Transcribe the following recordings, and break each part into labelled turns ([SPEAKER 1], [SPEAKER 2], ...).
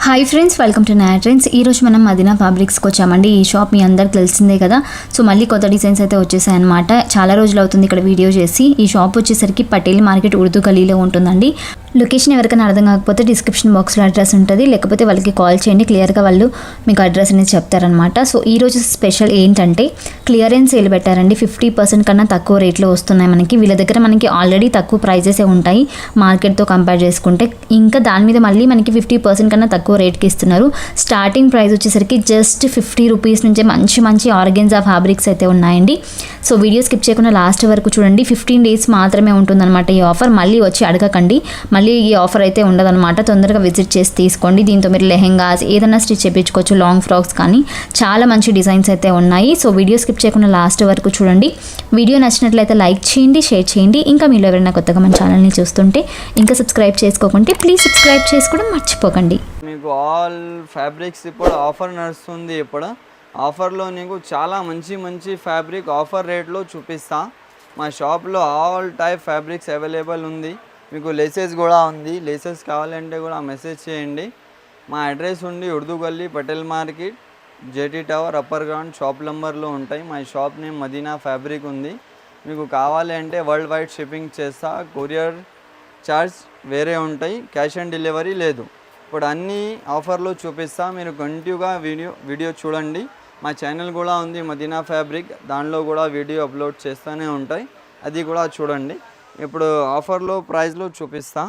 [SPEAKER 1] Hi friends, welcome to నయా trends. ఈరోజు మనం మదీనా ఫ్యాబ్రిక్స్కి వచ్చామండి. ఈ షాప్ మీ అందరికి తెలిసిందే కదా. సో మళ్ళీ కొత్త డిజైన్స్ అయితే వచ్చేసాయి అనమాట. చాలా రోజులు అవుతుంది ఇక్కడ వీడియో చేసి. ఈ షాప్ వచ్చేసరికి పటేల్ మార్కెట్ ఉర్దూ గలీలో ఉంటుందండి. లొకేషన్ ఎవరికైనా అర్థం కాకపోతే డిస్క్రిప్షన్ బాక్స్లో అడ్రస్ ఉంటుంది, లేకపోతే వాళ్ళకి కాల్ చేయండి, క్లియర్గా వాళ్ళు మీకు అడ్రస్ అనేది చెప్తారనమాట. సో ఈరోజు స్పెషల్ ఏంటంటే క్లియరెన్స్ సేల్ పెట్టారండి. 50% కన్నా తక్కువ రేట్లో వస్తున్నాయి మనకి. వీళ్ళ దగ్గర మనకి ఆల్రెడీ తక్కువ ప్రైజెసే ఉంటాయి మార్కెట్తో కంపేర్ చేసుకుంటే. ఇంకా దాని మీద మళ్ళీ మనకి 50% కన్నా తక్కువ రేట్కి ఇస్తున్నారు. స్టార్టింగ్ ప్రైస్ వచ్చేసరికి జస్ట్ 50 రూపీస్ నుంచే మంచి మంచి ఆర్గెన్జా ఫ్యాబ్రిక్స్ అయితే ఉన్నాయండి. సో వీడియో స్కిప్ చేయకుండా లాస్ట్ వరకు చూడండి. 15 డేస్ మాత్రమే ఉంటుందన్నమాట ఈ ఆఫర్. మళ్ళీ వచ్చి అడగకండి, మళ్ళీ ఈ ఆఫర్ అయితే ఉండదన్నమాట. తొందరగా విజిట్ చేసి తీసుకోండి. దీంతో మీరు లెహెంగాస్ ఏదైనా స్టిచ్ చేయించుకోవచ్చు, లాంగ్ ఫ్రాక్స్ కానీ చాలా మంచి డిజైన్స్ అయితే ఉన్నాయి. సో వీడియో స్కిప్ చేయకుండా లాస్ట్ వరకు చూడండి. వీడియో నచ్చినట్లయితే లైక్ చేయండి, షేర్ చేయండి. ఇంకా మీరు ఎవరైనా కొత్తగా మన ఛానల్ని చూస్తుంటే ఇంకా సబ్స్క్రైబ్ చేసుకోకుంటే ప్లీజ్ సబ్స్క్రైబ్ చేసుకోవడం మర్చిపోకండి.
[SPEAKER 2] మీకు ఆల్ ఫ్యాబ్రిక్స్ ఇప్పుడు ఆఫర్ నడుస్తుంది. ఇప్పుడు ఆఫర్లో నీకు చాలా మంచి మంచి ఫ్యాబ్రిక్ ఆఫర్ రేట్లో చూపిస్తా. మా షాప్లో ఆల్ టైప్ ఫ్యాబ్రిక్స్ అవైలబుల్ ఉంది. మీకు లేసెస్ కూడా ఉంది. లేసెస్ కావాలంటే కూడా మెసేజ్ చేయండి. మా అడ్రస్ ఉండి ఉర్దూ గల్లీ, Patel market, JT tower, upper ground, shop నెంబర్లో ఉంటాయి. మా షాప్ నేమ్ మదీనా ఫ్యాబ్రిక్ ఉంది. మీకు కావాలి అంటే వరల్డ్ వైడ్ షిప్పింగ్ చేస్తా. కొరియర్ ఛార్జ్ వేరే ఉంటాయి, క్యాష్ ఆన్ డెలివరీ లేదు. ఇప్పుడు అన్ని ఆఫర్లో చూపిస్తా. మీరు కంటిన్యూగా వీడియో చూడండి. మా ఛానల్ కూడా ఉంది మదీనా ఫ్యాబ్రిక్, దానిలో కూడా వీడియో అప్లోడ్ చేస్తూనే ఉంటాయి, అది కూడా చూడండి. ఇప్పుడు ఆఫర్లో ప్రైస్లో చూపిస్తా.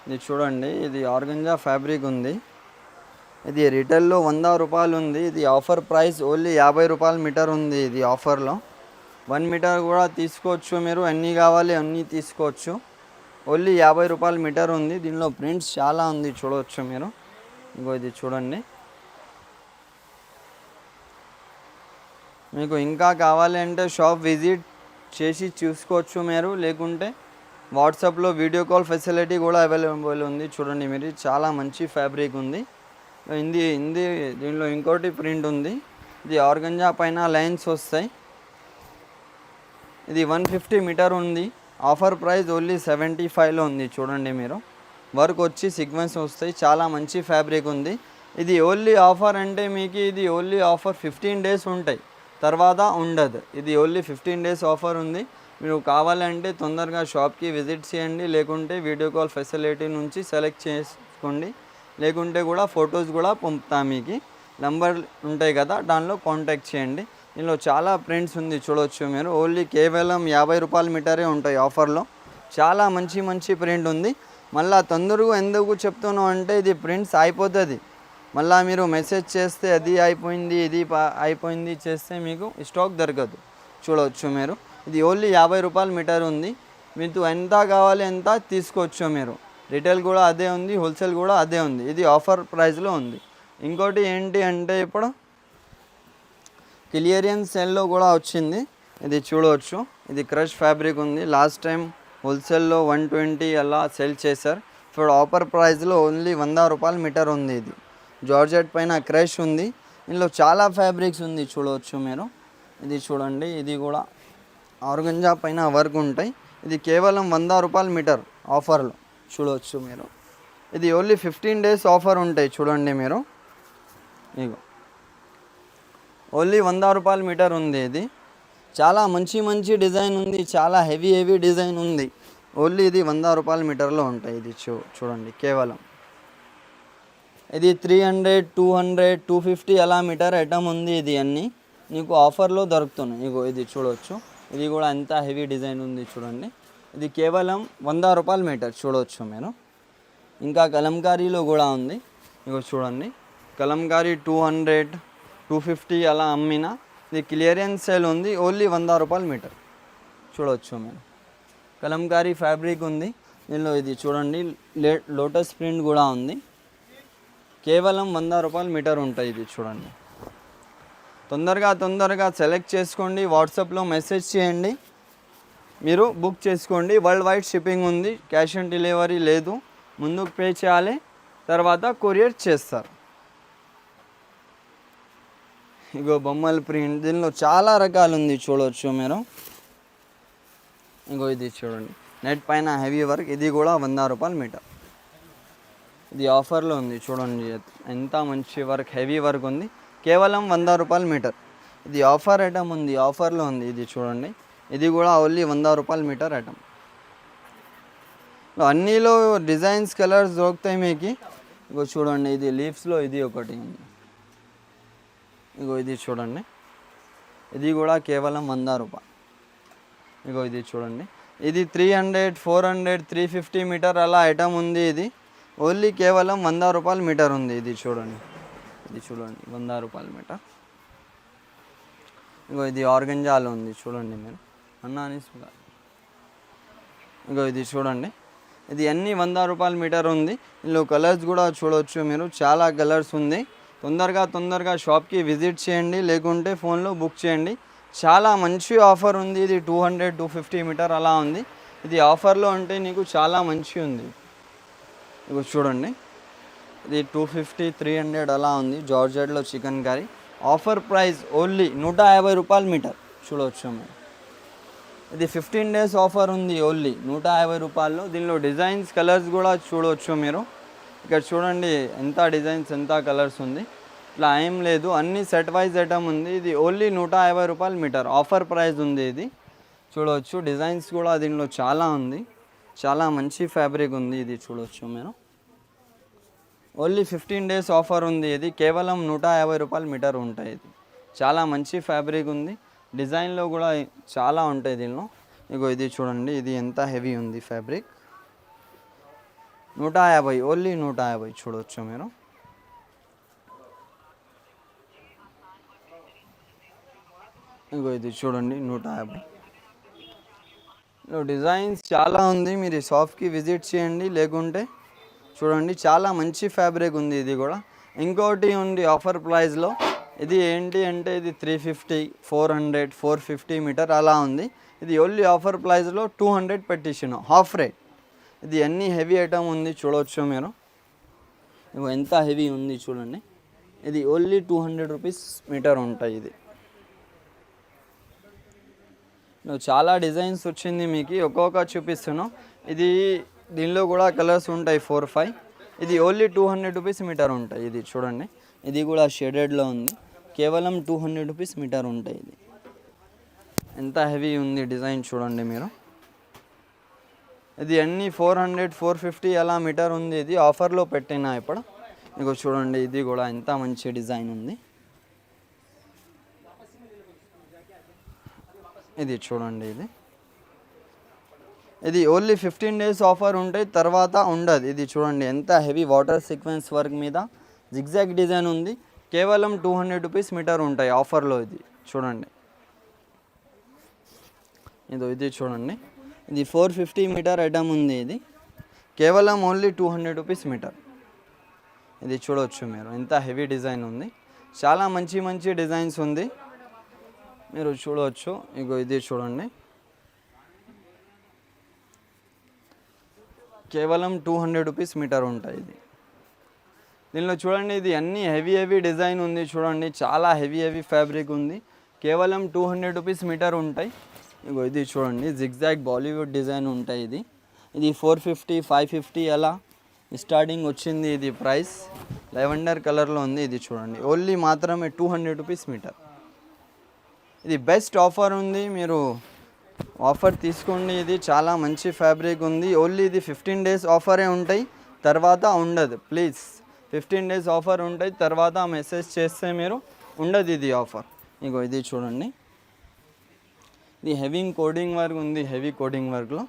[SPEAKER 2] ఇది చూడండి, ఇది ఆర్గంజా ఫ్యాబ్రిక్ ఉంది. ఇది రిటైల్లో 100 రూపాయలు ఉంది. ఇది ఆఫర్ ప్రైస్ ఓన్లీ 50 రూపాయల మీటర్ ఉంది. ఇది ఆఫర్లో 1 మీటర్ కూడా తీసుకోవచ్చు. మీరు ఎన్ని కావాలి అన్నీ తీసుకోవచ్చు. ఓన్లీ 50 రూపాయల మీటర్ ఉంది. దీనిలో ప్రింట్స్ చాలా ఉంది, చూడవచ్చు మీరు. ఇంకో ఇది చూడండి. మీకు ఇంకా కావాలి అంటే షాప్ విజిట్ చేసి చూసుకోవచ్చు మీరు, లేకుంటే వాట్సాప్లో వీడియో కాల్ ఫెసిలిటీ కూడా అవైలబుల్ ఉంది. చూడండి మీరు, చాలా మంచి ఫ్యాబ్రిక్ ఉంది. దీనిలో ఇంకోటి ప్రింట్ ఉంది. ఇది ఆర్గంజా పైన లైన్స్ వస్తాయి. ఇది 150 మీటర్ ఉంది. ఆఫర్ ప్రైస్ ఓన్లీ 75లో ఉంది. చూడండి మీరు, వర్క్ వచ్చి సీక్వెన్స్ వస్తాయి. చాలా మంచి ఫ్యాబ్రిక్ ఉంది. ఇది ఓన్లీ ఆఫర్ అంటే మీకు ఇది ఓన్లీ ఆఫర్ 15 డేస్ ఉంటాయి, తర్వాత ఉండదు. ఇది ఓన్లీ 15 డేస్ ఆఫర్ ఉంది. మీరు కావాలంటే తొందరగా షాప్కి విజిట్ చేయండి, లేకుంటే వీడియో కాల్ ఫెసిలిటీ నుంచి సెలెక్ట్ చేసుకోండి, లేకుంటే కూడా ఫొటోస్ కూడా పంపుతాం. మీకు నంబర్ ఉంటాయి కదా, దానిలో కాంటాక్ట్ చేయండి. దీనిలో చాలా ప్రింట్స్ ఉంది, చూడవచ్చు మీరు. ఓన్లీ కేవలం 50 రూపాయల మీటరే ఉంటాయి ఆఫర్లో. చాలా మంచి మంచి ప్రింట్ ఉంది. మళ్ళీ తొందరగా ఎందుకు చెప్తున్నాం అంటే ఇది ప్రింట్స్ అయిపోతుంది. మళ్ళీ మీరు మెసేజ్ చేస్తే అది అయిపోయింది, ఇది అయిపోయింది చేస్తే మీకు స్టాక్ దొరకదు. చూడవచ్చు మీరు, ఇది ఓన్లీ 50 రూపాయల మీటర్ ఉంది. మీకు ఎంత కావాలి ఎంత తీసుకోవచ్చు మీరు. రిటైల్ కూడా అదే ఉంది, హోల్సేల్ కూడా అదే ఉంది. ఇది ఆఫర్ ప్రైస్లో ఉంది. ఇంకోటి ఏంటి అంటే ఇప్పుడు క్లియరెన్స్ సేల్లో కూడా వచ్చింది. ఇది చూడవచ్చు, ఇది క్రష్ ఫ్యాబ్రిక్ ఉంది. లాస్ట్ టైం హోల్సేల్లో 120 అలా సెల్ చేశారు. ఇప్పుడు ఆఫర్ ప్రైస్లో ఓన్లీ 100 రూపాయల మీటర్ ఉంది. ఇది జార్జెట్ పైన క్రష్ ఉంది. ఇందులో చాలా ఫ్యాబ్రిక్స్ ఉంది, చూడవచ్చు మీరు. ఇది చూడండి, ఇది కూడా ఆర్గంజా పైన వర్క్ ఉంటాయి. ఇది కేవలం 100 రూపాయల మీటర్ ఆఫర్లో, చూడవచ్చు మీరు. ఇది ఓన్లీ 15 డేస్ ఆఫర్ ఉంటాయి. చూడండి మీరు, ఇగో ఓన్లీ 100 రూపాయల మీటర్ ఉంది. ఇది చాలా మంచి మంచి డిజైన్ ఉంది, చాలా హెవీ డిజైన్ ఉంది. ఓన్లీ ఇది 100 రూపాయల మీటర్లో ఉంటాయి. ఇది చూడండి, కేవలం ఇది 300, 200, 250 అలా మీటర్ ఐటమ్ ఉంది. ఇది అన్నీ నీకు ఆఫర్లో దొరుకుతున్నాయి. ఇగో ఇది చూడవచ్చు, ఇది కూడా ఎంత హెవీ డిజైన్ ఉంది చూడండి. ఇది కేవలం 100 రూపాయల మీటర్, చూడవచ్చు మీరు. ఇంకా కలంకారీలో కూడా ఉంది. ఇగో చూడండి, కలంకారీ 200, 250 అలా అమ్మిన. ఇది క్లియరెన్స్ సేల్ ఉంది. ఓన్లీ 100 రూపాయల మీటర్, చూడవచ్చు మీరు. కలంకారీ ఫ్యాబ్రిక్ ఉంది. దీనిలో ఇది చూడండి, లోటస్ ప్రింట్ కూడా ఉంది. కేవలం 100 రూపాయల మీటర్ ఉంటాయి. ఇది చూడండి, తొందరగా సెలెక్ట్ చేసుకోండి. వాట్సాప్లో మెసేజ్ చేయండి, మీరు బుక్ చేసుకోండి. వరల్డ్ వైడ్ షిప్పింగ్ ఉంది, క్యాష్ ఆన్ డెలివరీ లేదు. ముందుకు పే చేయాలి, తర్వాత కొరియర్ చేస్తారు. ఇగో బొమ్మల ప్రింట్, దీనిలో చాలా రకాలు ఉంది, చూడవచ్చు మీరు. ఇంకో ఇది చూడండి, నెట్ పైన హెవీ వర్క్. ఇది కూడా 100 రూపాయల మీటర్. ఇది ఆఫర్లో ఉంది చూడండి, ఎంత మంచి వర్క్, హెవీ వర్క్ ఉంది. కేవలం 100 రూపాయలు మీటర్. ఇది ఆఫర్ ఐటమ్ ఉంది, ఆఫర్లో ఉంది. ఇది చూడండి, ఇది కూడా ఓన్లీ 100 రూపాయలు మీటర్ ఐటమ్. అన్నీలో డిజైన్స్ కలర్స్ దొరుకుతాయి మీకు. ఇగో చూడండి, ఇది లీవ్స్లో ఇది ఒకటి ఉంది. ఇగో ఇది చూడండి, ఇది కూడా కేవలం 100 రూపాయలు. ఇగో ఇది చూడండి, ఇది 300, 400, 350 మీటర్ అలా ఐటమ్ ఉంది. ఇది ఓన్లీ కేవలం 100 రూపాయలు మీటర్ ఉంది. ఇది చూడండి, ఇది చూడండి 100 రూపాయలు మీటర్. ఇగో ఇది ఆర్గంజాలో ఉంది చూడండి మీరు అన్నా అని. ఇగో ఇది చూడండి, ఇది అన్నీ 100 రూపాయల మీటర్ ఉంది. ఇందులో కలర్స్ కూడా చూడవచ్చు మీరు, చాలా కలర్స్ ఉంది. తొందరగా షాప్కి విజిట్ చేయండి, లేకుంటే ఫోన్లో బుక్ చేయండి. చాలా మంచి ఆఫర్ ఉంది. ఇది 200, 250 మీటర్ అలా ఉంది. ఇది ఆఫర్లో అంటే నీకు చాలా మంచి ఉంది. ఇగో చూడండి, ఇది 250, 300 అలా ఉంది. జార్జెట్లో chicken curry. Offer price only 150 రూపాయలు మీటర్. చూడవచ్చు మీరు, ఇది 15 డేస్ ఆఫర్ ఉంది. ఓన్లీ 150 రూపాయల్లో. దీనిలో డిజైన్స్ కలర్స్ కూడా చూడవచ్చు మీరు. ఇక్కడ చూడండి ఎంత డిజైన్స్, ఎంత కలర్స్ ఉంది. ఇట్లా ఏం లేదు, అన్ని సెట్ వైజ్ ఐటమ్ ఉంది. ఇది ఓన్లీ 150 రూపాయలు మీటర్. ఆఫర్ ప్రైస్ ఉంది. ఇది చూడవచ్చు, డిజైన్స్ కూడా దీనిలో చాలా ఉంది. చాలా మంచి ఫ్యాబ్రిక్ ఉంది. ఇది చూడవచ్చు మీరు, ఓన్లీ 15 డేస్ ఆఫర్ ఉంది. ఇది కేవలం 150 రూపాయలు మీటర్ ఉంటాయి. ఇది చాలా మంచి ఫ్యాబ్రిక్ ఉంది. డిజైన్లో కూడా చాలా ఉంటాయి దీనిలో. ఇగో ఇది చూడండి, ఇది ఎంత హెవీ ఉంది ఫ్యాబ్రిక్. 150, ఓన్లీ 150 చూడవచ్చు మీరు. ఇగో ఇది చూడండి 150. డిజైన్స్ చాలా ఉంది. మీరు షాప్కి విజిట్ చేయండి, లేకుంటే చూడండి చాలా మంచి ఫ్యాబ్రిక్ ఉంది. ఇది కూడా ఇంకోటి ఉంది ఆఫర్ ప్రైస్లో. ఇది ఏంటి అంటే ఇది 350, 400, 450 మీటర్ అలా ఉంది. ఇది ఓన్లీ ఆఫర్ ప్రైస్లో 200 పెట్టించిన హాఫ్ రేట్. ఇది అన్ని హెవీ ఐటమ్ ఉంది. చూడవచ్చు మీరు, ఇగో ఎంత హెవీ ఉంది చూడండి. ఇది ఓన్లీ 200 రూపీస్ మీటర్ ఉంటాయి. ఇది చాలా డిజైన్స్ వచ్చింది మీకు, ఒక్కొక్క చూపిస్తున్నాను. ఇది దీనిలో కూడా కలర్స్ ఉంటాయి 4, 5. ఇది ఓన్లీ 200 రూపీస్ మీటర్ ఉంటాయి. ఇది చూడండి, ఇది కూడా షేడెడ్లో ఉంది. కేవలం 200 రూపీస్ మీటర్ ఉంటాయి. ఇది ఎంత హెవీ ఉంది డిజైన్ చూడండి మీరు. ఇది అన్నీ 400, 450 అలా మీటర్ ఉంది. ఇది ఆఫర్లో పెట్టినా ఇప్పుడు. ఇగో చూడండి, ఇది కూడా ఎంత మంచి డిజైన్ ఉంది. ఇది చూడండి, ఇది ఓన్లీ 15 డేస్ ఆఫర్ ఉంటాయి, తర్వాత ఉండదు. ఇది చూడండి ఎంత హెవీ వాటర్ సీక్వెన్స్ వర్క్ మీద జిగ్జాగ్ డిజైన్ ఉంది. కేవలం 200 రూపీస్ మీటర్ ఉంటాయి ఆఫర్లో. ఇది చూడండి, ఇది చూడండి, ఇది 450 మీటర్ ఐటమ్ ఉంది. ఇది కేవలం ఓన్లీ 200 రూపీస్ మీటర్. ఇది చూడవచ్చు మీరు, ఎంత హెవీ డిజైన్ ఉంది. చాలా మంచి మంచి డిజైన్స్ ఉంది, మీరు చూడవచ్చు. ఇగో ఇది చూడండి, కేవలం 200 రూపీస్ మీటర్ ఉంటాయి. ఇది దీనిలో చూడండి, ఇది అన్ని హెవీ డిజైన్ ఉంది. చూడండి చాలా హెవీ ఫ్యాబ్రిక్ ఉంది. కేవలం 200 రూపీస్ మీటర్ ఉంటాయి. ఇగో ఇది చూడండి, జిగ్జాగ్ బాలీవుడ్ డిజైన్ ఉంటాయి. ఇది 450, 550 అలా స్టార్టింగ్ వచ్చింది. ఇది ప్రైస్ లెవెండర్ కలర్లో ఉంది. ఇది చూడండి, ఓన్లీ మాత్రమే 200 రూపీస్ మీటర్. ఇది బెస్ట్ ఆఫర్ ఉంది, మీరు ఆఫర్ తీసుకోండి. ఇది చాలా మంచి ఫ్యాబ్రిక్ ఉంది. ఓన్లీ ఇది 15 డేస్ ఆఫరే ఉంటాయి, తర్వాత ఉండదు. ప్లీజ్ 15 డేస్ ఆఫర్ ఉంటాయి, తర్వాత మెసేజ్ చేస్తే మీరు ఉండదు ఇది ఆఫర్. ఇగో ఇది చూడండి, ఇది హెవీ కోడింగ్ వర్క్ ఉంది. హెవీ కోడింగ్ వర్క్లో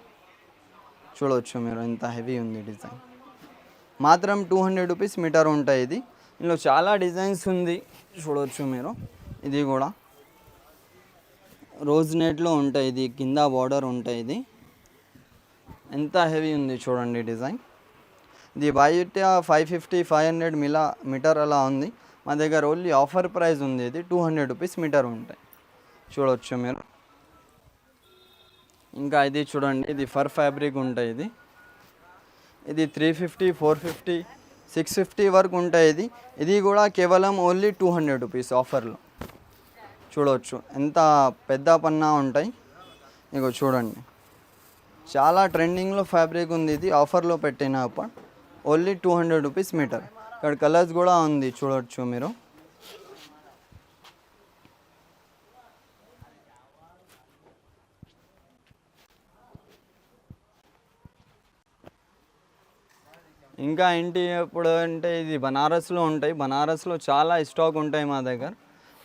[SPEAKER 2] చూడవచ్చు మీరు, ఎంత హెవీ ఉంది డిజైన్. మాత్రం 200 రూపీస్ మీటర్ ఉంటాయి. ఇది ఇందులో చాలా డిజైన్స్ ఉంది, చూడవచ్చు మీరు. ఇది కూడా రోజ్ నెట్లో ఉంటాయి. ఇది కింద బార్డర్ ఉంటాయి. ఇది ఎంత హెవీ ఉంది చూడండి డిజైన్. ఇది బయట 550, 500 మీటర్ అలా ఉంది. మా దగ్గర ఓన్లీ ఆఫర్ ప్రైస్ ఉంది. ఇది 200 రూపీస్ మీటర్ ఉంటాయి, చూడవచ్చు మీరు. ఇంకా ఇది చూడండి, ఇది ఫర్ ఫ్యాబ్రిక్ ఉంటాయి. ఇది 350, 450, 650 వరకు ఉంటాయి. ఇది కూడా కేవలం ఓన్లీ 200 రూపీస్ ఆఫర్లో. చూడవచ్చు ఎంత పెద్ద పన్నా ఉంటాయి. ఇగో చూడండి, చాలా ట్రెండింగ్లో ఫ్యాబ్రిక్ ఉంది. ఇది ఆఫర్లో పెట్టిన ఓన్లీ 200 రూపీస్ మీటర్. ఇక్కడ కలర్స్ కూడా ఉంది చూడొచ్చు మీరు. ఇంకా ఏంటి ఇప్పుడు అంటే ఇది బనారస్లో ఉంటాయి. బనారస్లో చాలా స్టాక్ ఉంటాయి మా దగ్గర.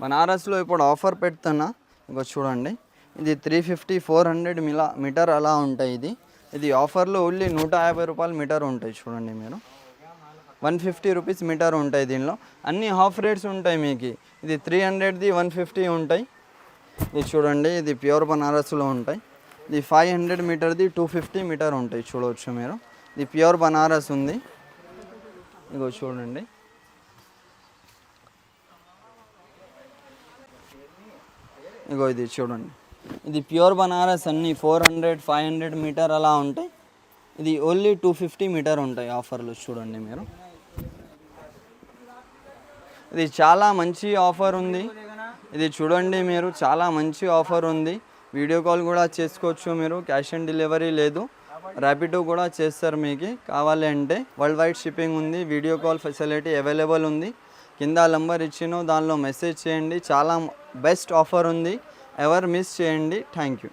[SPEAKER 2] బనారస్లో ఇప్పుడు ఆఫర్ పెడుతున్నా, ఇంకో చూడండి. ఇది 350 400 మీటర్ అలా ఉంటాయి. ఇది ఆఫర్లో ఓన్లీ 150 రూపాయలు మీటర్ ఉంటాయి. చూడండి మీరు, 150 రూపీస్ మీటర్ ఉంటాయి. దీనిలో అన్ని హాఫ్ రేట్స్ ఉంటాయి మీకు. ఇది 300ది 150 ఉంటాయి. ఇది చూడండి, ఇది ప్యూర్ బనారస్లో ఉంటాయి. ఇది 500 మీటర్ది 250 మీటర్ ఉంటాయి. చూడవచ్చు మీరు, ఇది ప్యూర్ బనారస్ ఉంది. ఇగో చూడండి, ఇగో ఇది చూడండి, ఇది ప్యూర్ బనారస్ అన్నీ 400 500 మీటర్ అలా ఉంటాయి. ఇది ఓన్లీ 250 మీటర్ ఉంటాయి ఆఫర్లు. చూడండి మీరు, ఇది చాలా మంచి ఆఫర్ ఉంది. ఇది చూడండి మీరు, చాలా మంచి ఆఫర్ ఉంది. వీడియో కాల్ కూడా చేసుకోవచ్చు మీరు. క్యాష్ ఆన్ డెలివరీ లేదు, ర్యాపిడో కూడా చేస్తారు. మీకు కావాలి అంటే వరల్డ్ వైడ్ షిప్పింగ్ ఉంది. వీడియో కాల్ ఫెసిలిటీ అవైలబుల్ ఉంది. కింద నంబర్ ఇచ్చినో దానిలో మెసేజ్ చేయండి. చాలా బెస్ట్ ఆఫర్ ఉంది, ఎవరు మిస్ చేయండి. Thank you.